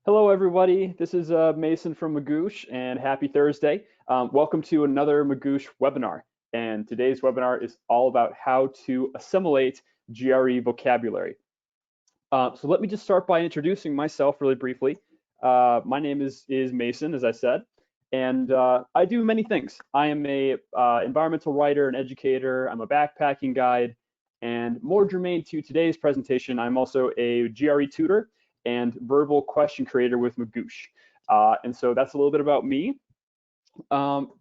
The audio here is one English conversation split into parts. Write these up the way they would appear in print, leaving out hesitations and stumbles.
Hello, everybody. This is Mason from Magoosh, and happy Thursday. Welcome to another Magoosh webinar. And today's webinar is all about how to assimilate GRE vocabulary. So let me just start by introducing myself really briefly. My name is Mason, as I said, and I do many things. I am a environmental writer and educator. I'm a backpacking guide, and more germane to today's presentation, I'm also a GRE tutor and verbal question creator with Magoosh. And so that's a little bit about me.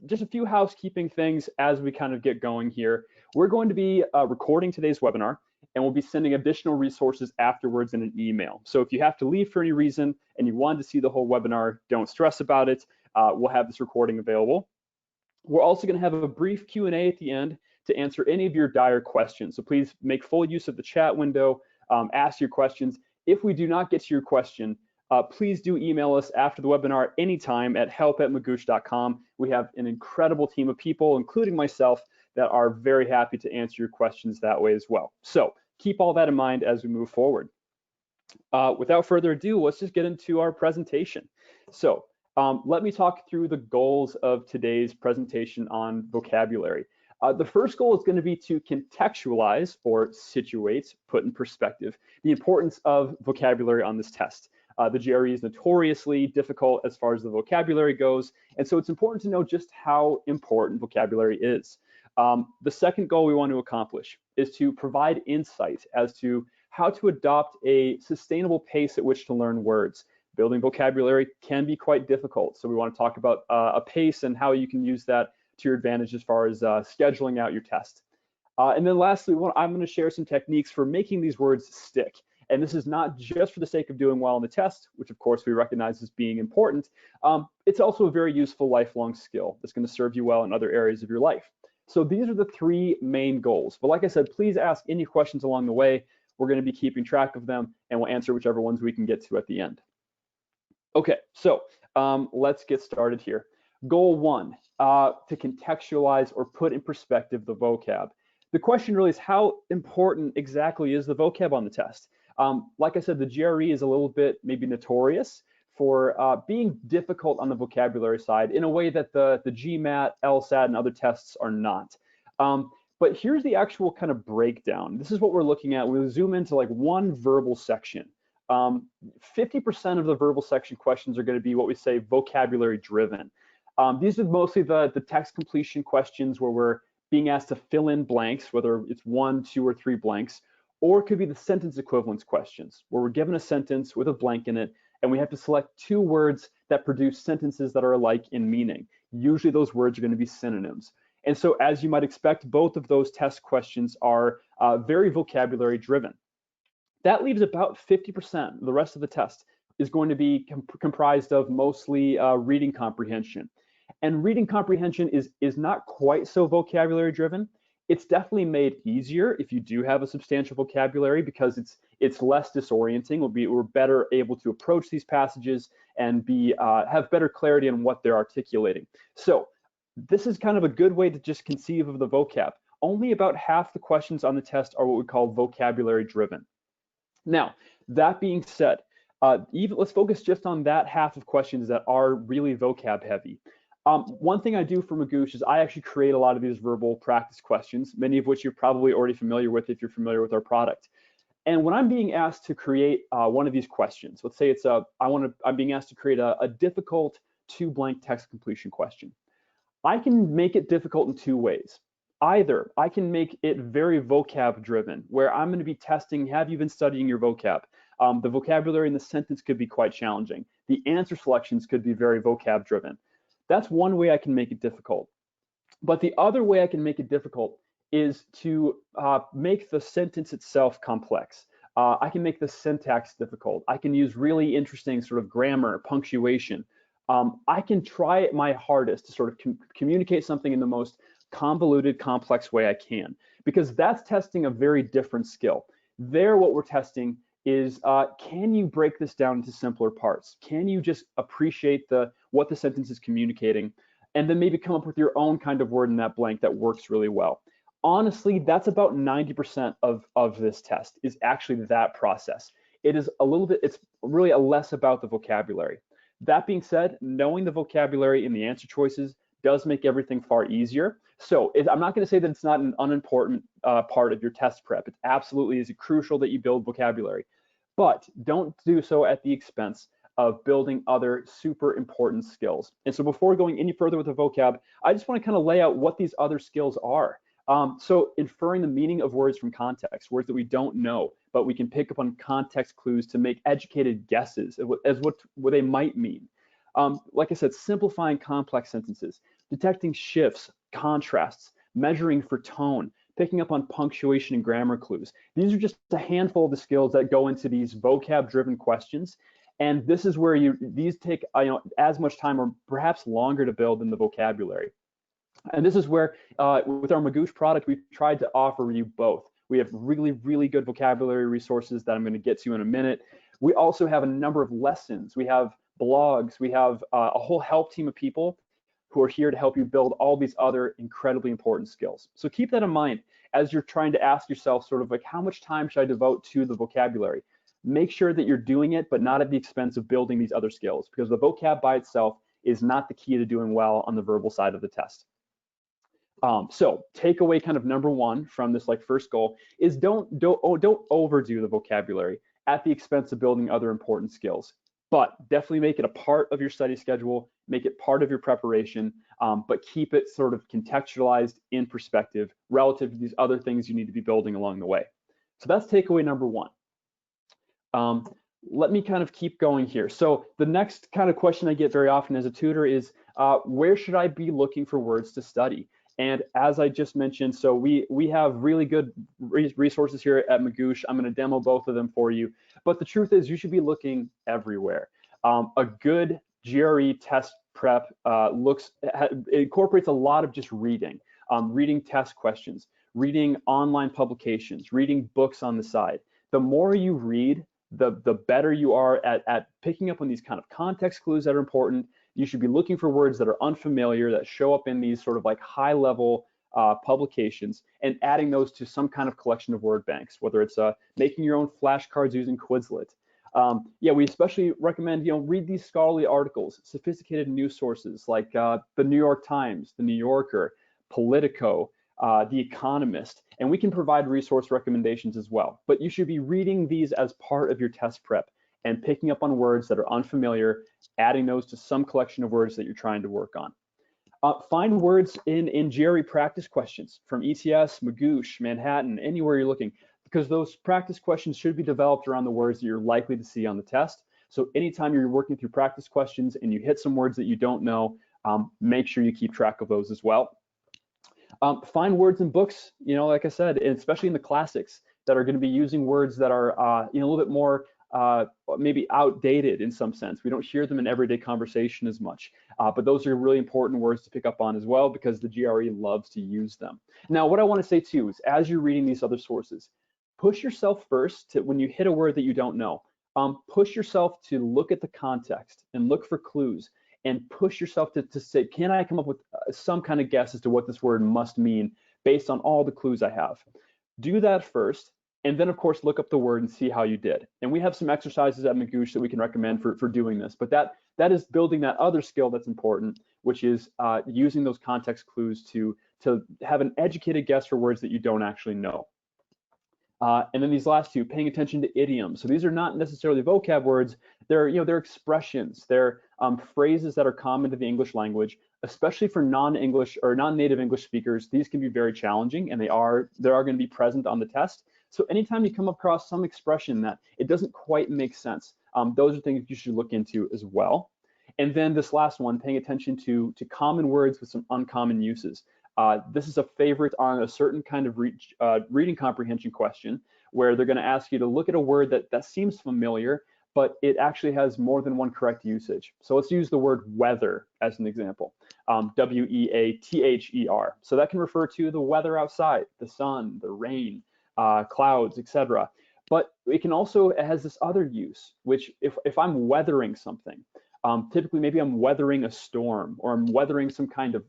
Just a few housekeeping things as we kind of get going here. We're going to be recording today's webinar, and we'll be sending additional resources afterwards in an email. So if you have to leave for any reason and you wanted to see the whole webinar, don't stress about it. We'll have this recording available. We're also going to have a brief Q&A at the end to answer any of your dire questions. So please make full use of the chat window, ask your questions. If we do not get to your question, please do email us after the webinar anytime at help@magoosh.com. We have an incredible team of people, including myself, that are very happy to answer your questions that way as well. So keep all that in mind as we move forward. Without further ado, let's just get into our presentation. So let me talk through the goals of today's presentation on vocabulary. The first goal is going to be to contextualize or situate, put in perspective, the importance of vocabulary on this test. The GRE is notoriously difficult as far as the vocabulary goes, and so it's important to know just how important vocabulary is. The second goal we want to accomplish is to provide insight as to how to adopt a sustainable pace at which to learn words. Building vocabulary can be quite difficult, so we want to talk about a pace and how you can use that to your advantage as far as scheduling out your test. And then lastly, I'm going to share some techniques for making these words stick. And this is not just for the sake of doing well on the test, which of course we recognize as being important. It's also a very useful lifelong skill that's going to serve you well in other areas of your life. So these are the three main goals. But like I said, please ask any questions along the way. We're going to be keeping track of them, and we'll answer whichever ones we can get to at the end. Okay, so let's get started here. Goal one, to contextualize or put in perspective the vocab. The question really is, how important exactly is the vocab on the test? Like I said, the GRE is a little bit maybe notorious for being difficult on the vocabulary side in a way that the GMAT, LSAT, and other tests are not. But here's the actual kind of breakdown. This is what we're looking at. We'll zoom into like one verbal section. 50% of the verbal section questions are going to be what we say vocabulary driven. These are mostly the text completion questions where we're being asked to fill in blanks, whether it's 1, 2, or 3 blanks, or it could be the sentence equivalence questions, where we're given a sentence with a blank in it, and we have to select 2 words that produce sentences that are alike in meaning. Usually those words are going to be synonyms. And so as you might expect, both of those test questions are very vocabulary driven. That leaves about 50%. The rest of the test is going to be comprised of mostly reading comprehension. And reading comprehension is not quite so vocabulary driven. It's definitely made easier if you do have a substantial vocabulary because it's less disorienting. We're better able to approach these passages and have better clarity on what they're articulating. So this is kind of a good way to just conceive of the vocab. Only about half the questions on the test are what we call vocabulary driven. Now, that being said, let's focus just on that half of questions that are really vocab heavy. One thing I do for Magoosh is I actually create a lot of these verbal practice questions, many of which you're probably already familiar with if you're familiar with our product. And when I'm being asked to create one of these questions, let's say it's I'm being asked to create a difficult 2 blank text completion question. I can make it difficult in 2 ways. Either I can make it very vocab driven, where I'm going to be testing, have you been studying your vocab? The vocabulary in the sentence could be quite challenging. The answer selections could be very vocab driven. That's one way I can make it difficult. But the other way I can make it difficult is to make the sentence itself complex. I can make the syntax difficult. I can use really interesting sort of grammar, punctuation. I can try my hardest to sort of communicate something in the most convoluted, complex way I can, because that's testing a very different skill. There, what we're testing is, can you break this down into simpler parts? Can you just appreciate what the sentence is communicating, and then maybe come up with your own kind of word in that blank that works really well? Honestly, that's about 90% of this test is actually that process. it is a little bit, it's really less about the vocabulary. That being said, knowing the vocabulary in the answer choices does make everything far easier. So I'm not going to say that it's not an unimportant part of your test prep. It absolutely is crucial that you build vocabulary, but don't do so at the expense of building other super important skills. And so before going any further with the vocab, I just want to kind of lay out what these other skills are. So inferring the meaning of words from context, words that we don't know, but we can pick up on context clues to make educated guesses as what they might mean. Like I said, simplifying complex sentences, detecting shifts, contrasts, measuring for tone, picking up on punctuation and grammar clues. These are just a handful of the skills that go into these vocab-driven questions. And this is where these take as much time or perhaps longer to build than the vocabulary. And this is where, with our Magoosh product, we've tried to offer you both. We have really, really good vocabulary resources that I'm going to get to in a minute. We also have a number of lessons. We have blogs. We have a whole help team of people who are here to help you build all these other incredibly important skills. So keep that in mind as you're trying to ask yourself sort of like, how much time should I devote to the vocabulary? Make sure that you're doing it, but not at the expense of building these other skills, because the vocab by itself is not the key to doing well on the verbal side of the test. So takeaway kind of number one from this first goal is don't overdo the vocabulary at the expense of building other important skills, but definitely make it a part of your study schedule, make it part of your preparation, but keep it sort of contextualized in perspective relative to these other things you need to be building along the way. So that's takeaway number one. Let me kind of keep going here. So the next kind of question I get very often as a tutor is, where should I be looking for words to study? And as I just mentioned, so we have really good resources here at Magoosh. I'm going to demo both of them for you. But the truth is, you should be looking everywhere. A good GRE test prep incorporates a lot of just reading, reading test questions, reading online publications, reading books on the side. The more you read, the better you are at picking up on these kind of context clues that are important. You should be looking for words that are unfamiliar, that show up in these sort of high-level publications, and adding those to some kind of collection of word banks, whether it's making your own flashcards using Quizlet. Yeah, we especially recommend, read these scholarly articles, sophisticated news sources like the New York Times, the New Yorker, Politico, The Economist, and we can provide resource recommendations as well. But you should be reading these as part of your test prep and picking up on words that are unfamiliar, adding those to some collection of words that you're trying to work on. Find words in GRE practice questions from ETS, Magoosh, Manhattan, anywhere you're looking, because those practice questions should be developed around the words that you're likely to see on the test. So anytime you're working through practice questions and you hit some words that you don't know, make sure you keep track of those as well. Find words in books, like I said, and especially in the classics that are going to be using words that are a little bit more maybe outdated in some sense. We don't hear them in everyday conversation as much, but those are really important words to pick up on as well, because the GRE loves to use them. Now, what I want to say too is, as you're reading these other sources, push yourself first to, when you hit a word that you don't know, push yourself to look at the context and look for clues, and push yourself to say, can I come up with some kind of guess as to what this word must mean based on all the clues I have? Do that first. And then, of course, look up the word and see how you did. And we have some exercises at Magoosh that we can recommend for doing this. But that is building that other skill that's important, which is using those context clues to have an educated guess for words that you don't actually know. And then these last two, paying attention to idioms. So these are not necessarily vocab words. They're expressions. They're phrases that are common to the English language, especially for non-English or non-native English speakers. These can be very challenging, and they are going to be present on the test. So anytime you come across some expression that it doesn't quite make sense, those are things you should look into as well. And then this last one, paying attention to common words with some uncommon uses. This is a favorite on a certain kind of reading comprehension question, where they're going to ask you to look at a word that seems familiar, but it actually has more than one correct usage. So let's use the word weather as an example, W-E-A-T-H-E-R. So that can refer to the weather outside, the sun, the rain, clouds, etc. But it can also, it has this other use, which if I'm weathering something, typically maybe I'm weathering a storm, or I'm weathering some kind of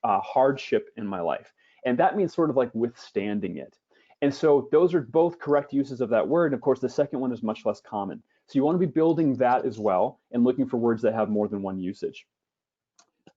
hardship in my life, and that means sort of like withstanding it. And so those are both correct uses of that word. And of course, the second one is much less common. So you want to be building that as well and looking for words that have more than one usage.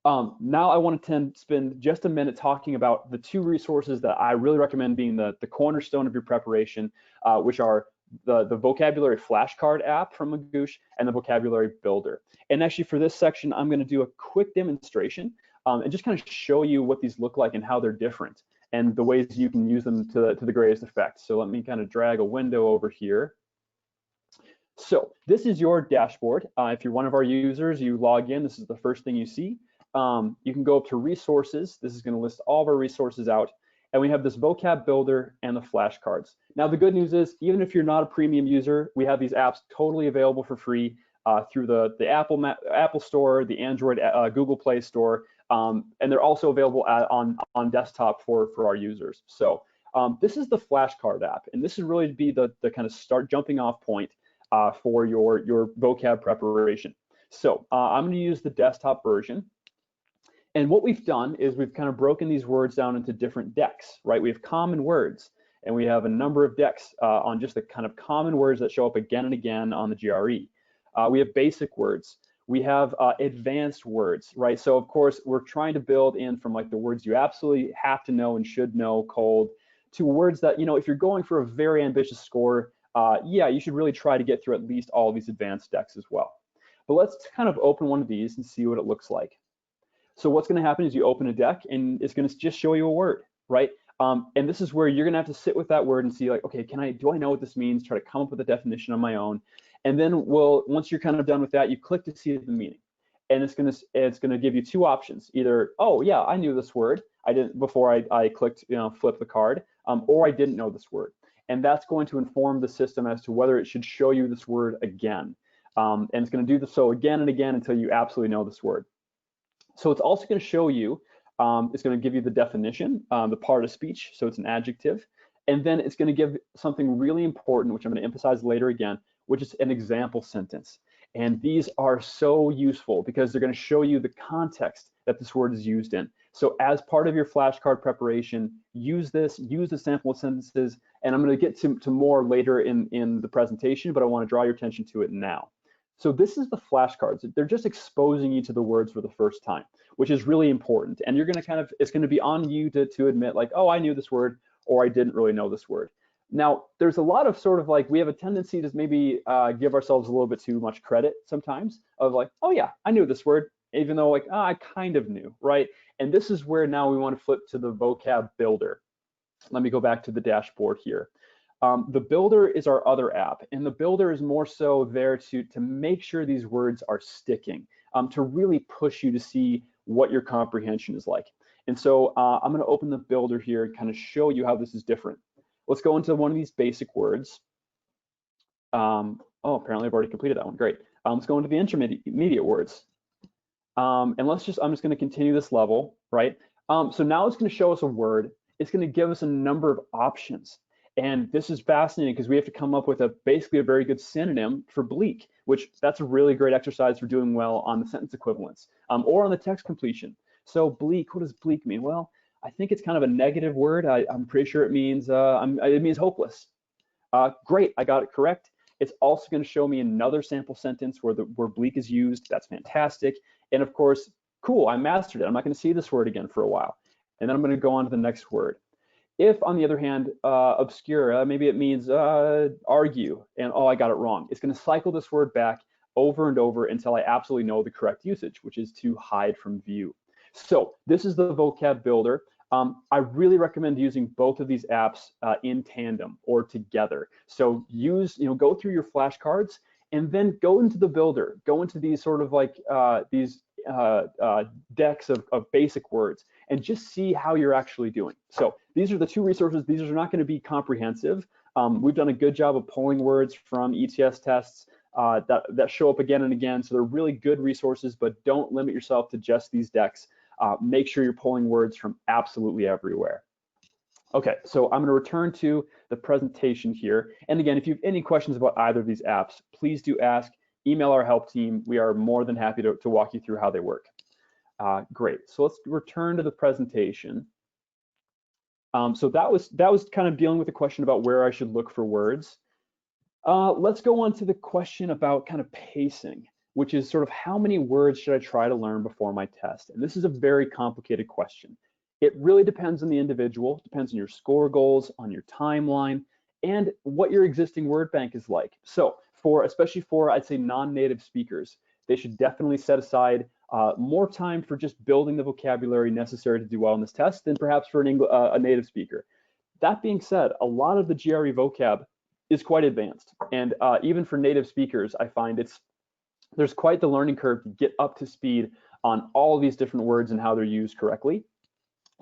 Now I want to spend just a minute talking about the two resources that I really recommend being the cornerstone of your preparation, which are the vocabulary flashcard app from Magoosh and the vocabulary builder. And actually for this section, I'm going to do a quick demonstration and just kind of show you what these look like and how they're different and the ways you can use them to the greatest effect. So let me kind of drag a window over here. So this is your dashboard. If you're one of our users, you log in, this is the first thing you see. You can go up to resources. This is going to list all of our resources out. And we have this vocab builder and the flashcards. Now, the good news is, even if you're not a premium user, we have these apps totally available for free through the Apple Store, the Android Google Play Store, and they're also available on desktop for our users. So this is the flashcard app, and this is really to be the kind of jumping off point for your vocab preparation. So I'm going to use the desktop version. And what we've done is we've kind of broken these words down into different decks, right? We have common words, and we have a number of decks on just the kind of common words that show up again and again on the GRE. We have basic words. We have advanced words, right? So of course, we're trying to build in from like the words you absolutely have to know and should know cold to words that, you know, if you're going for a very ambitious score, yeah, you should really try to get through at least all of these advanced decks as well. But let's kind of open one of these and see what it looks like. So what's going to happen is you open a deck and it's going to just show you a word, right? And this is where you're going to have to sit with that word and see like, okay, do I know what this means? Try to come up with a definition on my own. And then once you're kind of done with that, you click to see the meaning. And it's going to give you two options. Either, oh yeah, I knew this word. I didn't before I clicked, flip the card, or I didn't know this word. And that's going to inform the system as to whether it should show you this word again. And it's going to do so again and again until you absolutely know this word. So it's also going to show you, it's going to give you the definition, the part of speech, so it's an adjective, and then it's going to give something really important, which I'm going to emphasize later again, which is an example sentence. And these are so useful because they're going to show you the context that this word is used in. So as part of your flashcard preparation, use the sample sentences, and I'm going to get to more later in the presentation, but I want to draw your attention to it now. So this is the flashcards. They're just exposing you to the words for the first time, which is really important. And you're going to it's going to be on you to admit like, oh, I knew this word, or I didn't really know this word. Now, there's a lot of sort of like, we have a tendency to maybe give ourselves a little bit too much credit sometimes of like, oh yeah, I knew this word, even though like, oh, I kind of knew, right? And this is where now we want to flip to the vocab builder. Let me go back to the dashboard here. The builder is our other app, and the builder is more so there to make sure these words are sticking, to really push you to see what your comprehension is like. And so I'm going to open the builder here and kind of show you how this is different. Let's go into one of these basic words. Oh, apparently I've already completed that one. Great. Let's go into the intermediate words. And I'm just going to continue this level, right? So now it's going to show us a word. It's going to give us a number of options. And this is fascinating because we have to come up with basically a very good synonym for bleak, which that's a really great exercise for doing well on the sentence equivalence or on the text completion. So bleak, what does bleak mean? Well, I think it's kind of a negative word. I'm pretty sure it means hopeless. Great, I got it correct. It's also going to show me another sample sentence where bleak is used. That's fantastic. And of course, cool, I mastered it. I'm not going to see this word again for a while. And then I'm going to go on to the next word. If, on the other hand, obscure, maybe it means argue, and oh, I got it wrong. It's going to cycle this word back over and over until I absolutely know the correct usage, which is to hide from view. So this is the vocab builder. I really recommend using both of these apps in tandem or together. So go through your flashcards and then go into the builder, go into these sort of like these decks of basic words and just see how you're actually doing. So these are the two resources. These are not going to be comprehensive. We've done a good job of pulling words from ETS tests that show up again and again. So they're really good resources, but don't limit yourself to just these decks. Make sure you're pulling words from absolutely everywhere. Okay, so I'm going to return to the presentation here. And again, if you have any questions about either of these apps, please do ask. Email our help team. We are more than happy to walk you through how they work. Great, so let's return to the presentation. So that was kind of dealing with the question about where I should look for words. Let's go on to the question about kind of pacing, which is sort of how many words should I try to learn before my test? And this is a very complicated question. It really depends on the individual, depends on your score goals, on your timeline, and what your existing word bank is like. So especially for, I'd say, non-native speakers, they should definitely set aside more time for just building the vocabulary necessary to do well in this test than perhaps for a native speaker. That being said, a lot of the GRE vocab is quite advanced, and even for native speakers, I find there's quite the learning curve to get up to speed on all of these different words and how they're used correctly.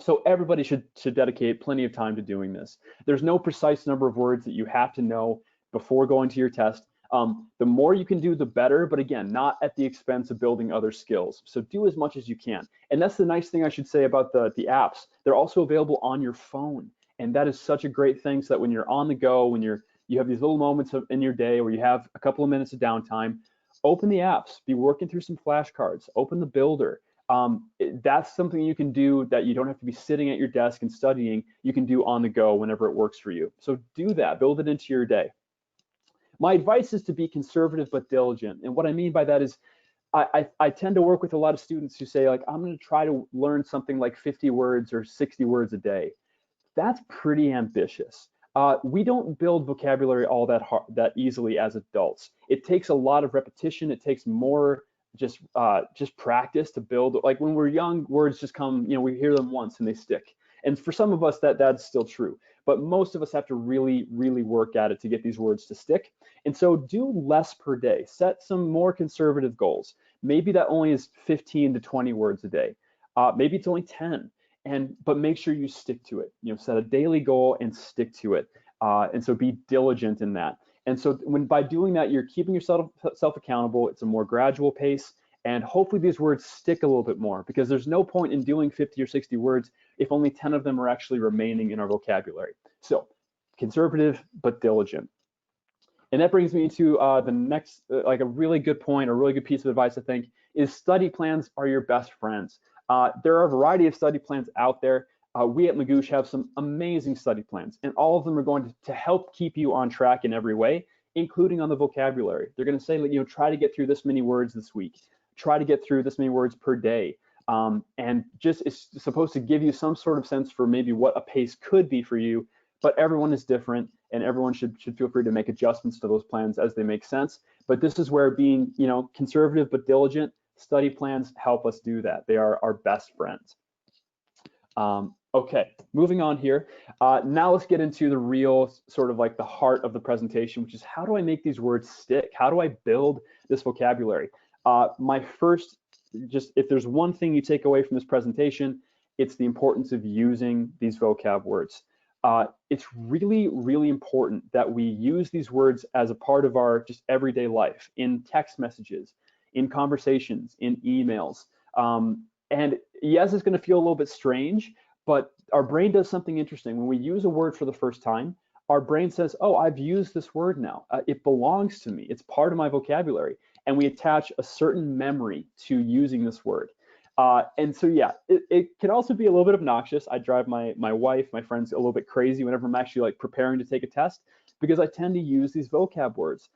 So everybody should dedicate plenty of time to doing this. There's no precise number of words that you have to know before going to your test. The more you can do, the better, but again, not at the expense of building other skills. So do as much as you can. And that's the nice thing I should say about the apps. They're also available on your phone. And that is such a great thing, so that when you're on the go, when you have these little moments in your day where you have a couple of minutes of downtime, open the apps, be working through some flashcards, open the builder. That's something you can do that you don't have to be sitting at your desk and studying. You can do on the go whenever it works for you. So do that, build it into your day. My advice is to be conservative but diligent. And what I mean by that is I tend to work with a lot of students who say, like, I'm going to try to learn something like 50 words or 60 words a day. That's pretty ambitious. We don't build vocabulary all that easily as adults. It takes a lot of repetition. It takes more just practice to build. Like when we're young, words just come, we hear them once and they stick. And for some of us, that's still true. But most of us have to really, really work at it to get these words to stick. And so do less per day. Set some more conservative goals. Maybe that only is 15 to 20 words a day. Maybe it's only 10. But make sure you stick to it. Set a daily goal and stick to it. And so be diligent in that. And so by doing that, you're keeping yourself accountable. It's a more gradual pace. And hopefully these words stick a little bit more, because there's no point in doing 50 or 60 words if only 10 of them are actually remaining in our vocabulary. So conservative but diligent. And that brings me to the next, like a really good point, a really good piece of advice, I think, is study plans are your best friends. There are a variety of study plans out there. We at Magoosh have some amazing study plans, and all of them are going to help keep you on track in every way, including on the vocabulary. They're going to say, try to get through this many words this week. Try to get through this many words per day. And just it's supposed to give you some sort of sense for maybe what a pace could be for you, but everyone is different, and everyone should feel free to make adjustments to those plans as they make sense. But this is where being, conservative but diligent, study plans help us do that. They are our best friends. Okay, moving on here. Now let's get into the real sort of like the heart of the presentation, which is how do I make these words stick? How do I build this vocabulary? If there's one thing you take away from this presentation, it's the importance of using these vocab words. It's really, really important that we use these words as a part of our just everyday life, in text messages, in conversations, in emails. And yes, it's going to feel a little bit strange, but our brain does something interesting. When we use a word for the first time, our brain says, oh, I've used this word now. It belongs to me. It's part of my vocabulary. And we attach a certain memory to using this word. And so, yeah, it can also be a little bit obnoxious. I drive my wife, my friends a little bit crazy whenever I'm actually like preparing to take a test, because I tend to use these vocab words.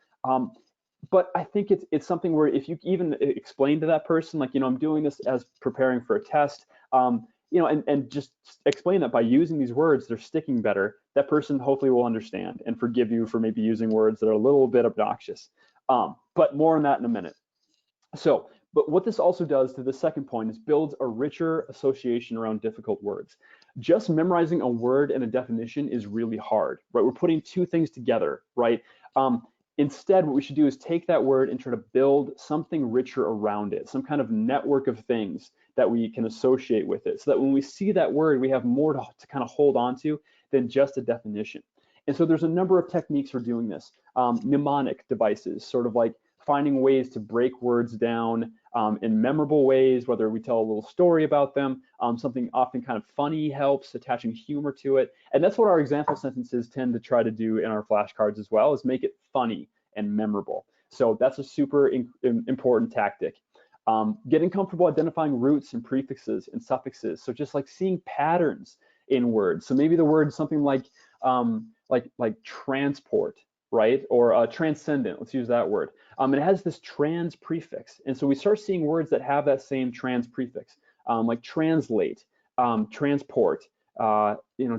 But I think it's something where if you even explain to that person, like, I'm doing this as preparing for a test, and just explain that by using these words, they're sticking better, that person hopefully will understand and forgive you for maybe using words that are a little bit obnoxious. But more on that in a minute. But what this also does, to the second point, is builds a richer association around difficult words. Just memorizing a word and a definition is really hard, right? We're putting two things together, right? Instead, what we should do is take that word and try to build something richer around it, some kind of network of things that we can associate with it, so that when we see that word, we have more to kind of hold on to than just a definition. And so there's a number of techniques for doing this. Mnemonic devices, sort of like finding ways to break words down in memorable ways, whether we tell a little story about them, something often kind of funny helps, attaching humor to it. And that's what our example sentences tend to try to do in our flashcards as well, is make it funny and memorable. So that's a super important tactic. Getting comfortable identifying roots and prefixes and suffixes. So just like seeing patterns in words. So maybe the word something like transport, right? Or transcendent, let's use that word. It has this trans prefix. And so we start seeing words that have that same trans prefix, like translate, transport,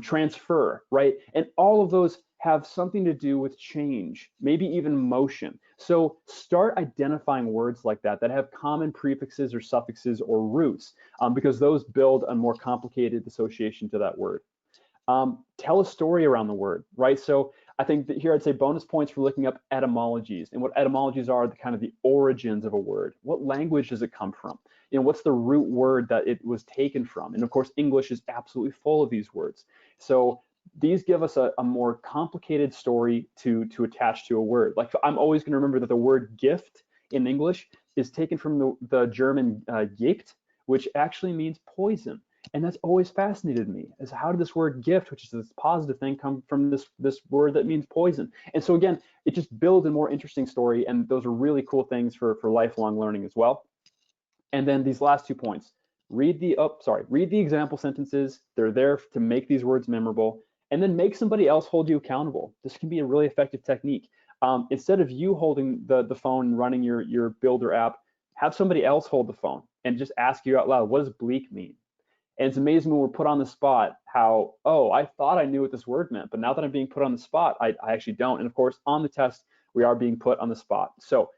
transfer, right? And all of those have something to do with change, maybe even motion. So start identifying words like that have common prefixes or suffixes or roots, because those build a more complicated association to that word. Tell a story around the word, right? So I think that here I'd say bonus points for looking up etymologies. And what etymologies are the kind of the origins of a word. What language does it come from? What's the root word that it was taken from? And of course, English is absolutely full of these words. So these give us a more complicated story to attach to a word. Like I'm always going to remember that the word gift in English is taken from the German Gift, which actually means poison. And that's always fascinated me, is how did this word gift, which is this positive thing, come from this word that means poison? And so again, it just builds a more interesting story, and those are really cool things for lifelong learning as well. And then these last 2 points, read the example sentences. They're there to make these words memorable, and then make somebody else hold you accountable. This can be a really effective technique. Instead of you holding the phone and running your Builder app, have somebody else hold the phone and just ask you out loud, what does bleak mean? And it's amazing when we're put on the spot how, oh, I thought I knew what this word meant, but now that I'm being put on the spot, I actually don't. And of course, on the test, we are being put on the spot. So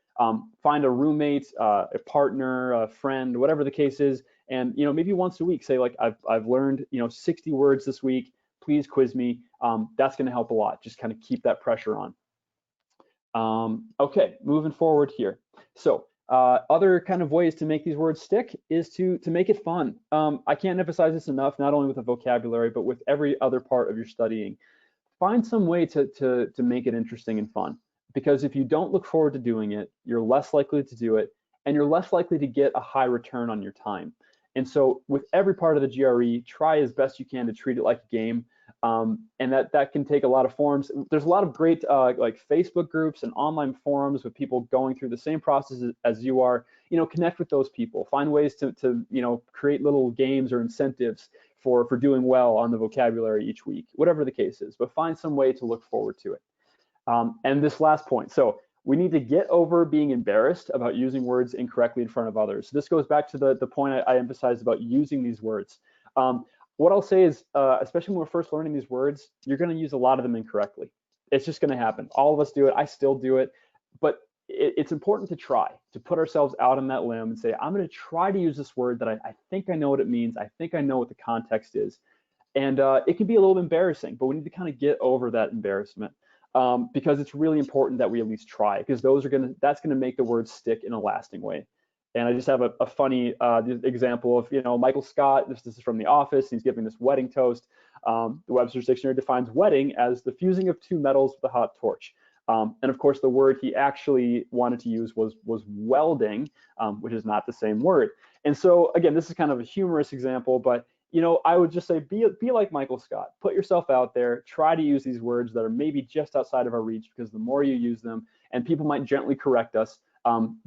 find a roommate, a partner, a friend, whatever the case is, and maybe once a week say like, I've learned 60 words this week. Please quiz me. That's going to help a lot. Just kind of keep that pressure on. Okay, moving forward here. So other kind of ways to make these words stick is to make it fun. I can't emphasize this enough, not only with the vocabulary, but with every other part of your studying. Find some way to make it interesting and fun, because if you don't look forward to doing it, you're less likely to do it, and you're less likely to get a high return on your time. And so with every part of the GRE, try as best you can to treat it like a game. And that can take a lot of forms. There's a lot of great like Facebook groups and online forums with people going through the same process as you are. Connect with those people. Find ways to create little games or incentives for doing well on the vocabulary each week, whatever the case is. But find some way to look forward to it. And this last point. So we need to get over being embarrassed about using words incorrectly in front of others. So this goes back to the point I emphasized about using these words. What I'll say is, especially when we're first learning these words, you're going to use a lot of them incorrectly. It's just going to happen. All of us do it. I still do it. But it's important to try, to put ourselves out on that limb and say, I'm going to try to use this word that I think I know what it means. I think I know what the context is. And it can be a little embarrassing, but we need to kind of get over that embarrassment. Because it's really important that we at least try, because that's going to make the words stick in a lasting way. And I just have a funny example of, Michael Scott. This is from The Office. He's giving this wedding toast. The Webster's Dictionary defines wedding as the fusing of two metals with a hot torch. And of course, the word he actually wanted to use was welding, which is not the same word. And so again, this is kind of a humorous example, but I would just say be like Michael Scott. Put yourself out there. Try to use these words that are maybe just outside of our reach, because the more you use them, and people might gently correct us,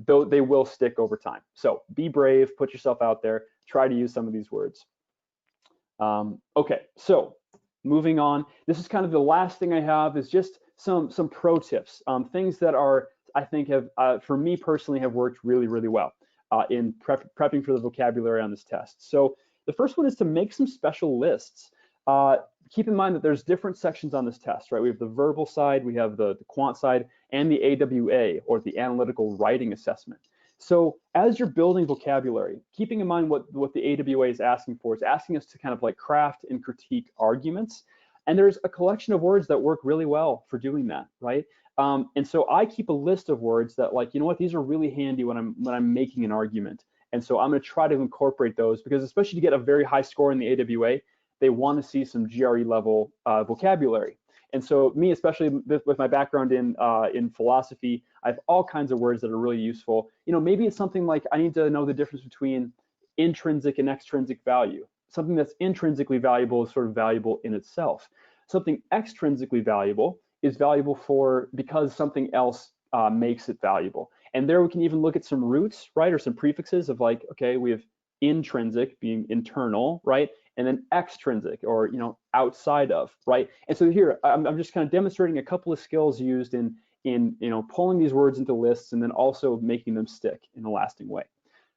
though they will stick over time. So be brave. Put yourself out there. Try to use some of these words. Okay, so moving on. This is kind of the last thing I have, is just some pro tips, things that I think have, for me personally, have worked really, really well in prepping for the vocabulary on this test. So the first one is to make some special lists. Keep in mind that there's different sections on this test, right? We have the verbal side, we have the quant side, and the AWA, or the analytical writing assessment. So as you're building vocabulary, keeping in mind what the AWA is asking for, is asking us to kind of like craft and critique arguments. And there's a collection of words that work really well for doing that, right? And so I keep a list of words that, like, these are really handy when I'm making an argument. And so I'm going to try to incorporate those, because especially to get a very high score in the AWA, they want to see some GRE level vocabulary. And so me, especially with my background in philosophy, I have all kinds of words that are really useful. Maybe it's something like, I need to know the difference between intrinsic and extrinsic value. Something that's intrinsically valuable is sort of valuable in itself. Something extrinsically valuable is valuable because something else makes it valuable. And there we can even look at some roots, right, or some prefixes of, like, okay, we have intrinsic being internal, right, and then extrinsic, or outside of, right? And so here I'm just kind of demonstrating a couple of skills used in pulling these words into lists and then also making them stick in a lasting way.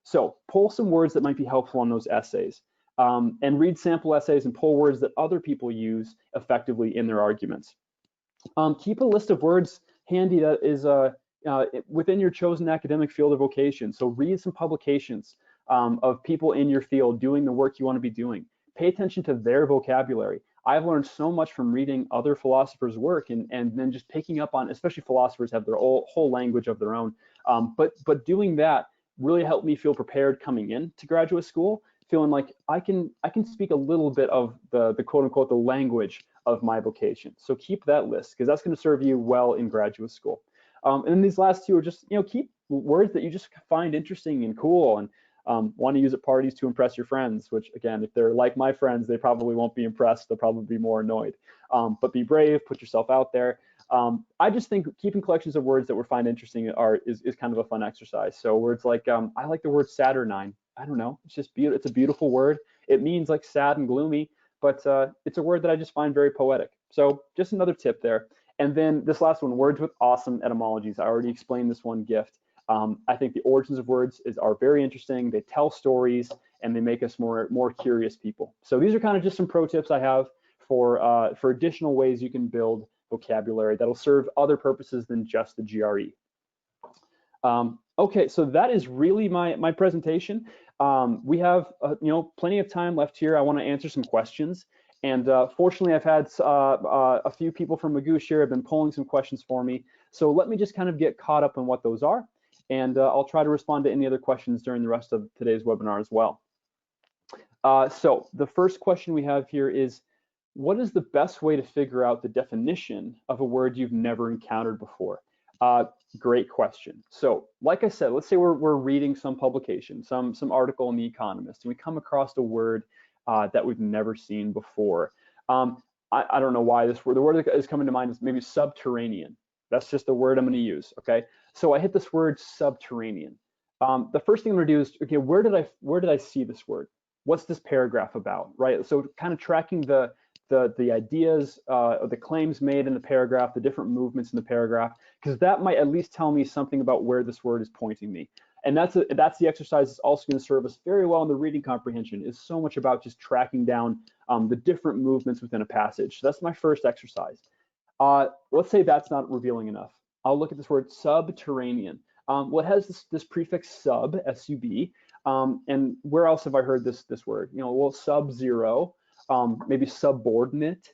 So pull some words that might be helpful on those essays, and read sample essays and pull words that other people use effectively in their arguments. Keep a list of words handy that is within your chosen academic field or vocation. So read some publications of people in your field doing the work you want to be doing. Pay attention to their vocabulary. I've learned so much from reading other philosophers' work and then just picking up on, especially philosophers have their whole language of their own. But doing that really helped me feel prepared coming into graduate school, feeling like I can speak a little bit of the quote unquote the language of my vocation. So keep that list, because that's going to serve you well in graduate school. And then these last two are just, keep words that you just find interesting and cool and want to use at parties to impress your friends, which again, if they're like my friends, they probably won't be impressed. They'll probably be more annoyed. But be brave, put yourself out there. I just think keeping collections of words that we find interesting is kind of a fun exercise. So words like, I like the word saturnine. I don't know, it's just beautiful. It's a beautiful word. It means like sad and gloomy, but it's a word that I just find very poetic. So just another tip there. And then this last one, words with awesome etymologies. I already explained this one, gift. I think the origins of words are very interesting. They tell stories and they make us more curious people. So these are kind of just some pro tips I have for additional ways you can build vocabulary that'll serve other purposes than just the GRE. Okay, so that is really my presentation. We have plenty of time left here. I want to answer some questions. And fortunately, I've had a few people from Magoosh here have been polling some questions for me. So let me just kind of get caught up on what those are. And I'll try to respond to any other questions during the rest of today's webinar as well. So the first question we have here is, what is the best way to figure out the definition of a word you've never encountered before? Great question. So like I said, let's say we're reading some publication, some article in The Economist, and we come across a word that we've never seen before. I don't know why the word that is coming to mind is maybe subterranean. That's just the word I'm going to use, okay? So I hit this word subterranean. The first thing I'm going to do is, okay, where did I see this word? What's this paragraph about, right? So kind of tracking the ideas, the claims made in the paragraph, the different movements in the paragraph, because that might at least tell me something about where this word is pointing me. And that's the exercise that's also going to serve us very well in the reading comprehension. Is so much about just tracking down the different movements within a passage. So that's my first exercise. Let's say that's not revealing enough. I'll look at this word subterranean. Well, it has this prefix sub, S-U-B, and where else have I heard this word? Well, sub-zero, maybe subordinate,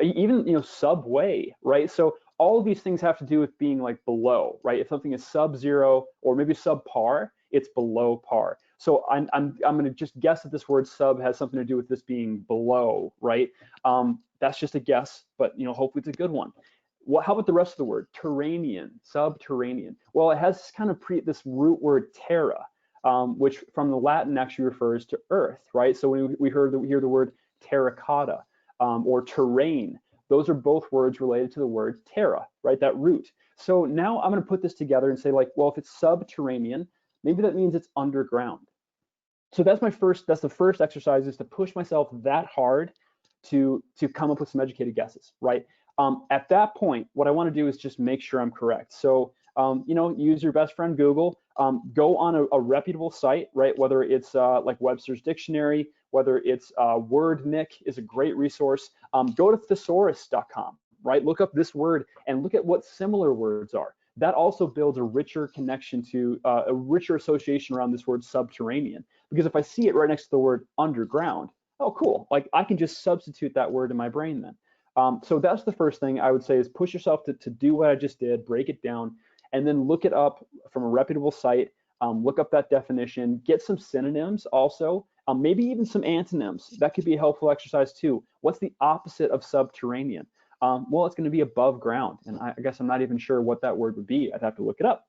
even subway, right? So all of these things have to do with being like below, right? If something is sub-zero or maybe subpar, it's below par. So I'm going to just guess that this word sub has something to do with this being below, right? That's just a guess, but hopefully it's a good one. Well, how about the rest of the word? Terranean, subterranean. Well, it has kind of this root word terra, which from the Latin actually refers to earth, right? So when we hear the word terracotta or terrain, those are both words related to the word terra, right? That root. So now I'm going to put this together and say, like, well, if it's subterranean, maybe that means it's underground. So that's the first exercise, is to push myself that hard to come up with some educated guesses, right? At that point, what I want to do is just make sure I'm correct. So use your best friend Google. Go on a reputable site, right? Whether it's like Webster's Dictionary, whether it's WordNick is a great resource. Go to thesaurus.com, right? Look up this word and look at what similar words are. That also builds a richer connection to a richer association around this word subterranean. Because if I see it right next to the word underground, oh, cool. Like I can just substitute that word in my brain then. So that's the first thing I would say, is push yourself to do what I just did, break it down, and then look it up from a reputable site. Look up that definition, get some synonyms also, maybe even some antonyms. That could be a helpful exercise too. What's the opposite of subterranean? Well, it's going to be above ground, and I guess I'm not even sure what that word would be. I'd have to look it up.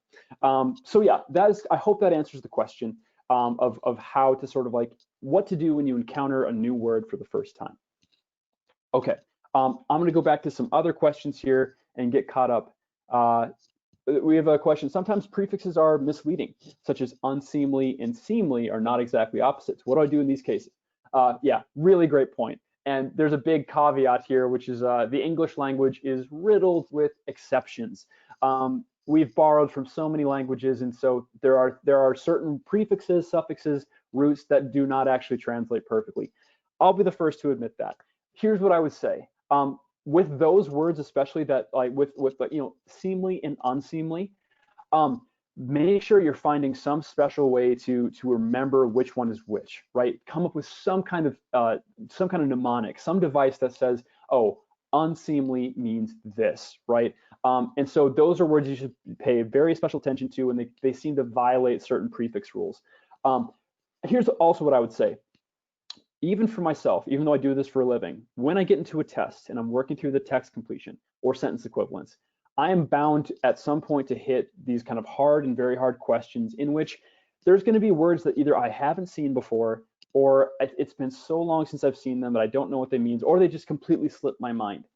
So yeah, I hope that answers the question of how to sort of like what to do when you encounter a new word for the first time. Okay, I'm going to go back to some other questions here and get caught up. We have a question. Sometimes prefixes are misleading, such as unseemly and seemly are not exactly opposites. What do I do in these cases? Yeah, really great point. And there's a big caveat here, which is the English language is riddled with exceptions. We've borrowed from so many languages, and so there are certain prefixes, suffixes, roots that do not actually translate perfectly. I'll be the first to admit that. Here's what I would say. With those words, especially that like with seemly and unseemly, um, make sure you're finding some special way to remember which one is which, right? Come up with some kind of mnemonic, some device that says, oh, unseemly means this, right? And so those are words you should pay very special attention to, and they seem to violate certain prefix rules. Here's also what I would say. Even for myself, even though I do this for a living, when I get into a test and I'm working through the text completion or sentence equivalence, I am bound at some point to hit these kind of hard and very hard questions in which there's going to be words that either I haven't seen before, or it's been so long since I've seen them that I don't know what they mean, or they just completely slip my mind.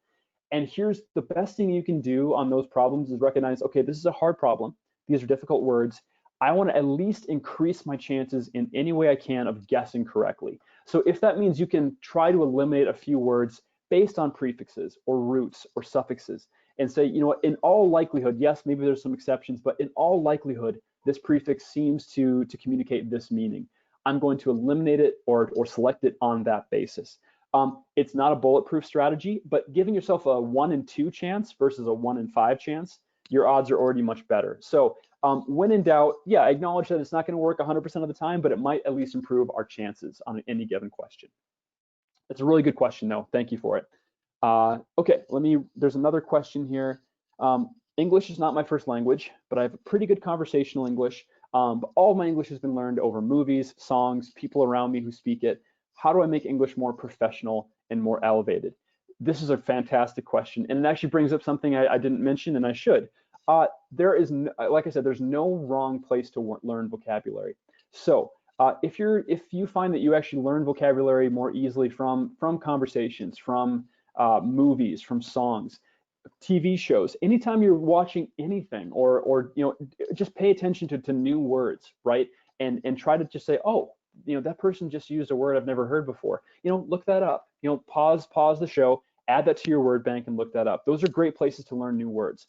And here's the best thing you can do on those problems is recognize, okay, this is a hard problem. These are difficult words. I want to at least increase my chances in any way I can of guessing correctly. So if that means you can try to eliminate a few words based on prefixes or roots or suffixes and say, you know what, in all likelihood, yes, maybe there's some exceptions, but in all likelihood, this prefix seems to communicate this meaning. I'm going to eliminate it or select it on that basis. It's not a bulletproof strategy, but giving yourself a 1 in 2 chance versus a 1 in 5 chance, your odds are already much better. So when in doubt, yeah, acknowledge that it's not going to work 100% of the time, but it might at least improve our chances on any given question. It's a really good question, though. Thank you for it. Okay, there's another question here. English is not my first language, but I have a pretty good conversational English. But all of my English has been learned over movies, songs, people around me who speak it. How do I make English more professional and more elevated? This is a fantastic question, and it actually brings up something I didn't mention, and I should. There is, like I said, there's no wrong place to learn vocabulary. So if you find that you actually learn vocabulary more easily from conversations, from movies, from songs, TV shows, anytime you're watching anything, or just pay attention to new words, right? And try to just say, oh, that person just used a word I've never heard before. Look that up. Pause the show, add that to your word bank, and look that up. Those are great places to learn new words.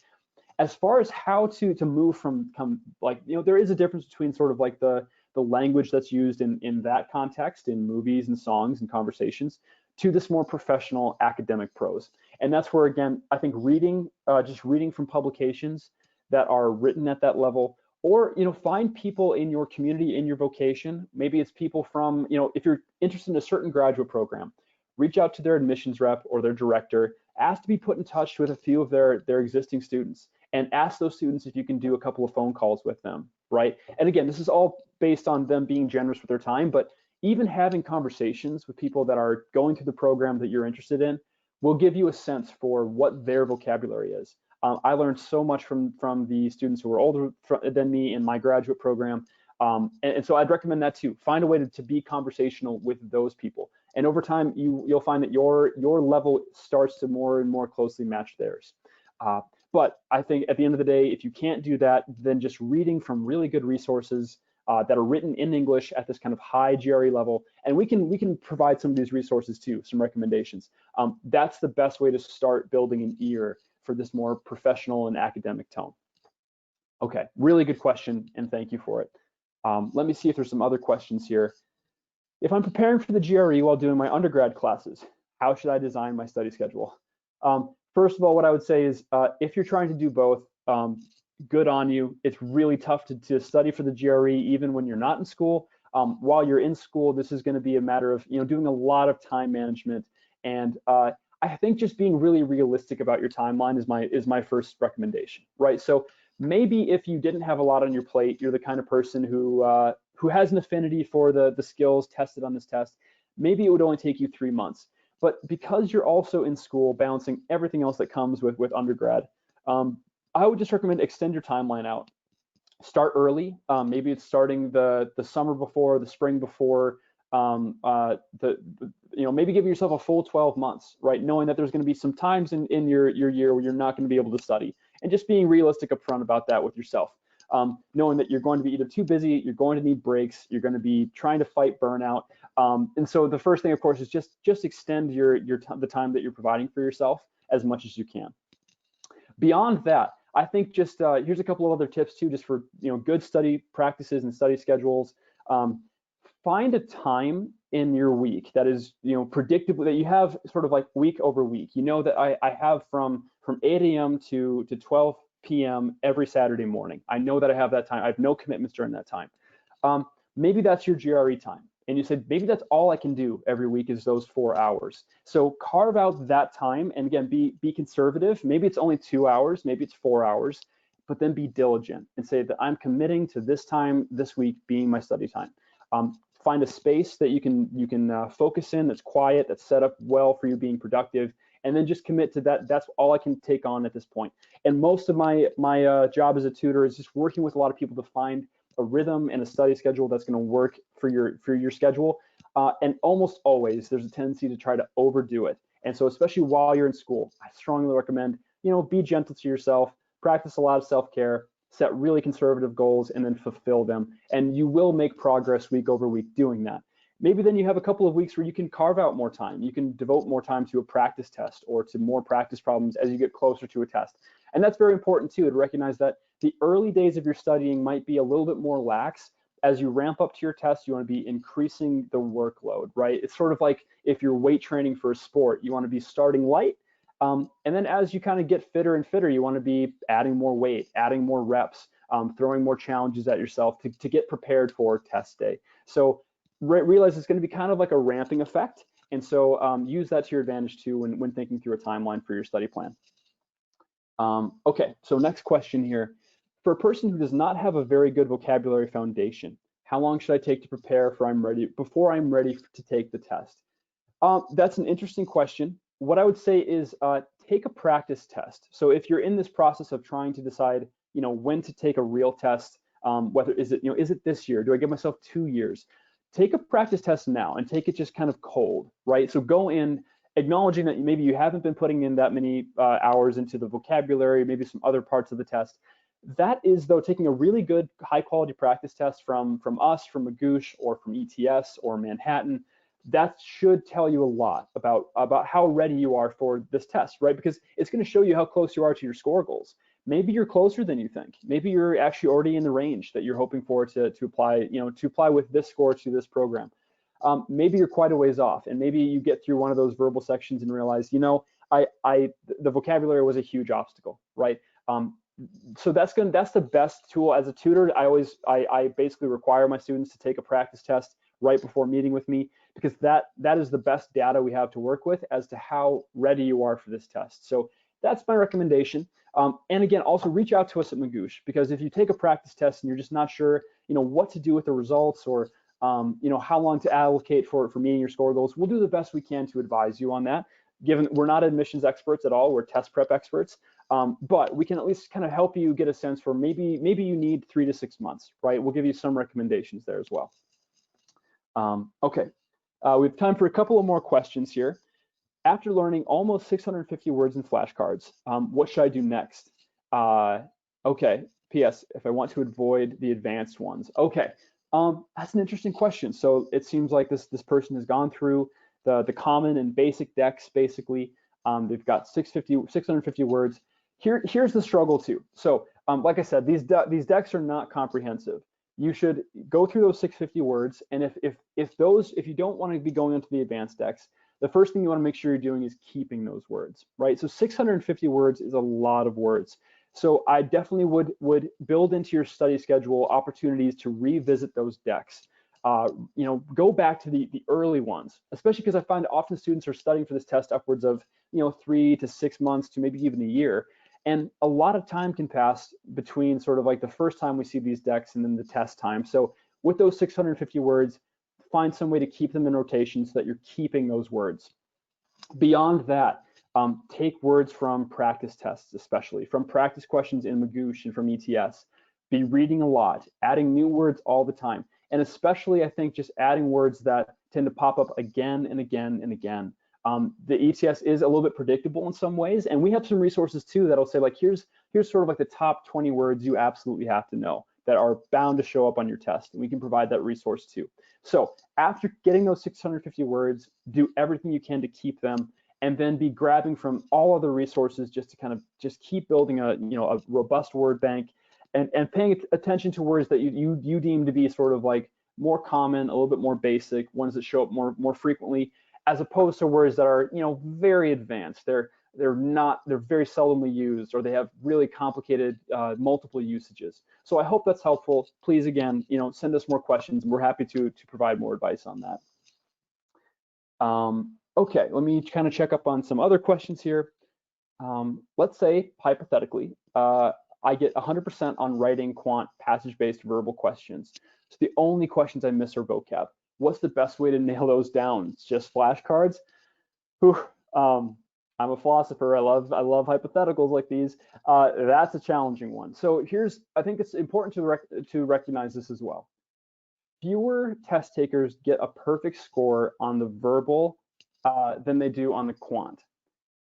As far as how to move from there is a difference between sort of like the language that's used in that context in movies and songs and conversations to this more professional academic prose. And that's where, again, I think just reading from publications that are written at that level, or find people in your community, in your vocation. Maybe it's people from, if you're interested in a certain graduate program, reach out to their admissions rep or their director, ask to be put in touch with a few of their existing students, and ask those students if you can do a couple of phone calls with them, right? And again, this is all based on them being generous with their time, but even having conversations with people that are going through the program that you're interested in will give you a sense for what their vocabulary is. I learned so much from the students who were older than me in my graduate program. And so I'd recommend that too. Find a way to be conversational with those people. And over time, you'll find that your level starts to more and more closely match theirs. But I think at the end of the day, if you can't do that, then just reading from really good resources that are written in English at this kind of high GRE level, and we can provide some of these resources too, some recommendations. That's the best way to start building an ear for this more professional and academic tone. Okay, really good question, and thank you for it. Let me see if there's some other questions here. If I'm preparing for the GRE while doing my undergrad classes, how should I design my study schedule? First of all, what I would say is if you're trying to do both, good on you. It's really tough to study for the GRE even when you're not in school. While you're in school, this is going to be a matter of doing a lot of time management, and I think just being really realistic about your timeline is my first recommendation, right? So maybe if you didn't have a lot on your plate, you're the kind of person who has an affinity for the skills tested on this test, maybe it would only take you 3 months. But because you're also in school balancing everything else that comes with undergrad, I would just recommend extend your timeline out. Start early. Maybe it's starting the summer before, the spring before, maybe give yourself a full 12 months, right? Knowing that there's going to be some times in your year where you're not going to be able to study, and just being realistic upfront about that with yourself. knowing that you're going to be either too busy, you're going to need breaks, you're going to be trying to fight burnout. And so the first thing, of course, is just extend the time that you're providing for yourself as much as you can. Beyond that, I think just here's a couple of other tips too, just for good study practices and study schedules. Find a time in your week that is predictable, that you have sort of like week over week. You know that I have from 8 a.m. to 12 p.m. every Saturday morning. I know that I have that time. I have no commitments during that time. Maybe that's your GRE time. And you said, maybe that's all I can do every week is those 4 hours. So carve out that time, and again, be conservative. Maybe it's only 2 hours, maybe it's 4 hours, but then be diligent and say that I'm committing to this time this week being my study time. Find a space that you can focus in, that's quiet, that's set up well for you being productive, and then just commit to that. That's all I can take on at this point. And most of my job as a tutor is just working with a lot of people to find a rhythm and a study schedule that's going to work for your schedule. And almost always there's a tendency to try to overdo it. And so especially while you're in school, I strongly recommend, be gentle to yourself, practice a lot of self-care, set really conservative goals, and then fulfill them. And you will make progress week over week doing that. Maybe then you have a couple of weeks where you can carve out more time. You can devote more time to a practice test or to more practice problems as you get closer to a test. And that's very important too, to recognize that the early days of your studying might be a little bit more lax. As you ramp up to your test, you want to be increasing the workload, right? It's sort of like if you're weight training for a sport, you want to be starting light. And then as you kind of get fitter and fitter, you want to be adding more weight, adding more reps, throwing more challenges at yourself to get prepared for test day. So realize it's going to be kind of like a ramping effect. And so use that to your advantage too when thinking through a timeline for your study plan. Okay, so next question here. For a person who does not have a very good vocabulary foundation, how long should I take to prepare before I'm ready to take the test? That's an interesting question. What I would say is take a practice test. So if you're in this process of trying to decide, when to take a real test, whether is it this year? Do I give myself 2 years? Take a practice test now and take it just kind of cold, right? So go in acknowledging that maybe you haven't been putting in that many hours into the vocabulary, maybe some other parts of the test. That is, though, taking a really good high quality practice test from us, from Magoosh, or from ETS or Manhattan. That should tell you a lot about how ready you are for this test, right? Because it's going to show you how close you are to your score goals. Maybe you're closer than you think. Maybe you're actually already in the range that you're hoping for to apply with this score to this program. Maybe you're quite a ways off, and maybe you get through one of those verbal sections and realize, the vocabulary was a huge obstacle, right? So that's the best tool as a tutor. I basically require my students to take a practice test right before meeting with me, because that is the best data we have to work with as to how ready you are for this test. So that's my recommendation. And again, also reach out to us at Magoosh, because if you take a practice test and you're just not sure, what to do with the results, or how long to allocate for meeting your score goals, we'll do the best we can to advise you on that. Given we're not admissions experts at all, we're test prep experts, but we can at least kind of help you get a sense for maybe you need 3 to 6 months, right? We'll give you some recommendations there as well. Okay, we have time for a couple of more questions here. After learning almost 650 words in flashcards, what should I do next? Okay, P.S. if I want to avoid the advanced ones. Okay, that's an interesting question. So it seems like this person has gone through the common and basic decks, basically. They've got 650 words. Here's the struggle too. So like I said, these decks are not comprehensive. You should go through those 650 words, and if you don't want to be going into the advanced decks, the first thing you want to make sure you're doing is keeping those words, right? So 650 words is a lot of words. So I definitely would build into your study schedule opportunities to revisit those decks. Go back to the early ones, especially because I find often students are studying for this test upwards of 3 to 6 months to maybe even a year. And a lot of time can pass between sort of like the first time we see these decks and then the test time. So with those 650 words, find some way to keep them in rotation so that you're keeping those words. Beyond that, take words from practice tests, especially from practice questions in Magoosh and from ETS. Be reading a lot, adding new words all the time. And especially, I think, just adding words that tend to pop up again and again and again. The ETS is a little bit predictable in some ways, and we have some resources too that'll say, like, here's here's sort of like the top 20 words you absolutely have to know that are bound to show up on your test, and we can provide that resource too. So after getting those 650 words, do everything you can to keep them, and then be grabbing from all other resources just to kind of just keep building a a robust word bank, and paying attention to words that you deem to be sort of like more common, a little bit more basic, ones that show up more frequently, as opposed to words that are very advanced. They're very seldomly used, or they have really complicated multiple usages. So I hope that's helpful. Please, again, send us more questions, and we're happy to provide more advice on that. Okay, let me kind of check up on some other questions here. Let's say, hypothetically, I get 100% on writing quant passage-based verbal questions. So the only questions I miss are vocab. What's the best way to nail those down? It's just flashcards? Whew. I'm a philosopher. I love hypotheticals like these. That's a challenging one. So I think it's important to recognize this as well. Fewer test takers get a perfect score on the verbal than they do on the quant.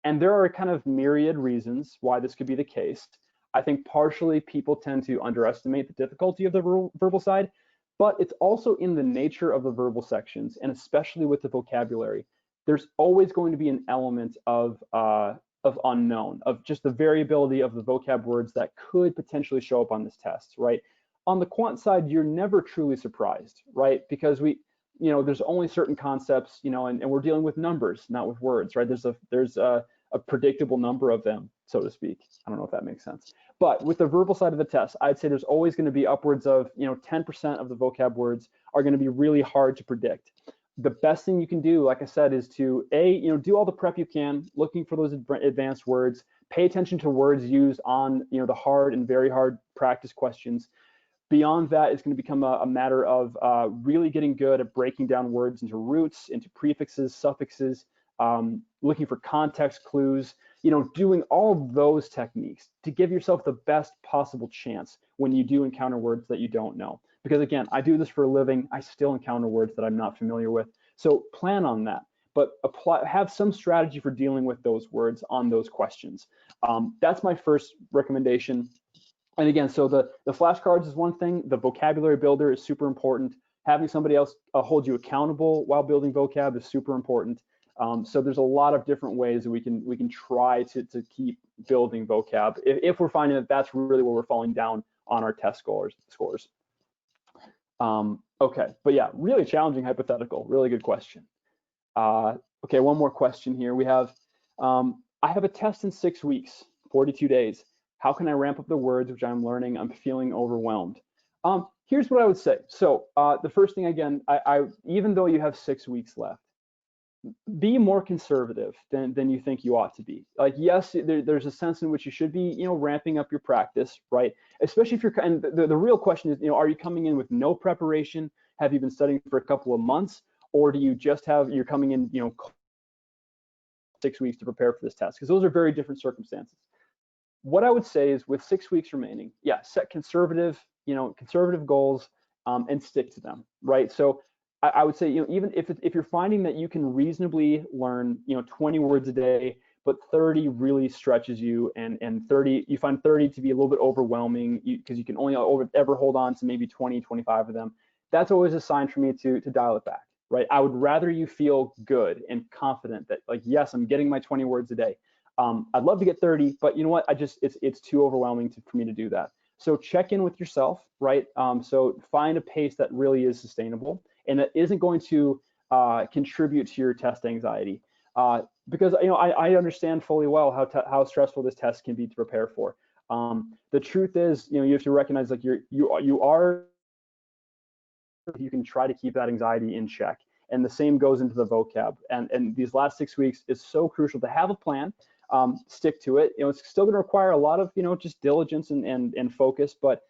And there are kind of myriad reasons why this could be the case. I think partially people tend to underestimate the difficulty of the verbal side, but it's also in the nature of the verbal sections, and especially with the vocabulary. There's always going to be an element of unknown, of just the variability of the vocab words that could potentially show up on this test, right? On the quant side, you're never truly surprised, right? Because there's only certain concepts, and we're dealing with numbers, not with words, right? There's a predictable number of them, so to speak. I don't know if that makes sense. But with the verbal side of the test, I'd say there's always going to be upwards of 10% of the vocab words are going to be really hard to predict. The best thing you can do, like I said, is to do all the prep you can, looking for those advanced words, pay attention to words used on the hard and very hard practice questions. Beyond that, it's going to become a matter of really getting good at breaking down words into roots, into prefixes, suffixes, looking for context clues, doing all those techniques to give yourself the best possible chance when you do encounter words that you don't know. Because again, I do this for a living. I still encounter words that I'm not familiar with. So plan on that, but have some strategy for dealing with those words on those questions. That's my first recommendation. And again, so the flashcards is one thing. The vocabulary builder is super important. Having somebody else hold you accountable while building vocab is super important. So there's a lot of different ways that we can try to keep building vocab if we're finding that that's really where we're falling down on our test scores. Okay, but yeah, really challenging hypothetical. Really good question. Okay, one more question here. We have, I have a test in 6 weeks, 42 days. How can I ramp up the words which I'm learning? I'm feeling overwhelmed. Here's what I would say. So the first thing, again, even though you have 6 weeks left, be more conservative than you think you ought to be. Like, yes, there's a sense in which you should be, ramping up your practice, right? Especially if and the real question is, are you coming in with no preparation? Have you been studying for a couple of months, or do you just you're coming in, 6 weeks to prepare for this test? Because those are very different circumstances. What I would say is, with 6 weeks remaining, yeah, set conservative goals and stick to them, right? So I would say, even if you're finding that you can reasonably learn, 20 words a day, but 30 really stretches you, and you find 30 to be a little bit overwhelming because you can only ever hold on to maybe 20, 25 of them, that's always a sign for me to dial it back, right? I would rather you feel good and confident that, like, yes, I'm getting my 20 words a day. I'd love to get 30, but you know what? It's too overwhelming for me to do that. So check in with yourself, right? So find a pace that really is sustainable and that isn't going to contribute to your test anxiety. Because I understand fully well how stressful this test can be to prepare for. The truth is, you have to recognize, like, you can try to keep that anxiety in check. And the same goes into the vocab. And these last 6 weeks is so crucial to have a plan. Stick to it. It's still going to require a lot of just diligence and focus, but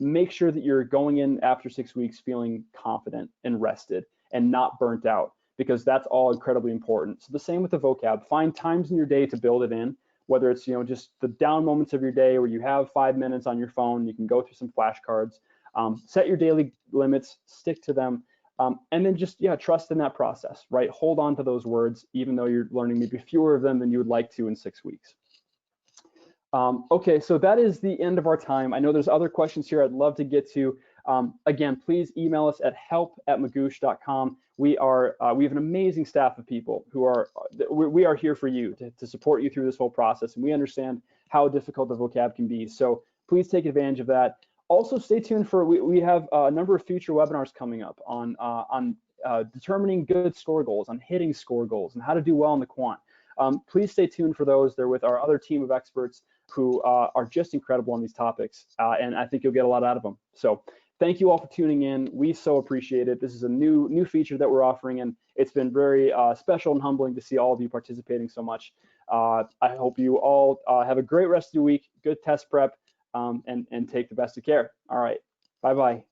make sure that you're going in after 6 weeks feeling confident and rested and not burnt out, because that's all incredibly important. So the same with the vocab. Find times in your day to build it in, whether it's just the down moments of your day where you have 5 minutes on your phone, you can go through some flashcards. Set your daily limits, stick to them. And then just, trust in that process, right? Hold on to those words, even though you're learning maybe fewer of them than you would like to in 6 weeks. Okay, so that is the end of our time. I know there's other questions here I'd love to get to. Again, please email us at help@magoosh.com. We have an amazing staff of people who are we are here for you to support you through this whole process, and we understand how difficult the vocab can be. So please take advantage of that. Also, stay tuned for we have a number of future webinars coming up on determining good score goals, on hitting score goals, and how to do well in the quant. Please stay tuned for those. They're with our other team of experts who are just incredible on these topics, and I think you'll get a lot out of them. So thank you all for tuning in. We so appreciate it. This is a new feature that we're offering, and it's been very special and humbling to see all of you participating so much. I hope you all have a great rest of the week, good test prep, and take the best of care. All right, bye-bye.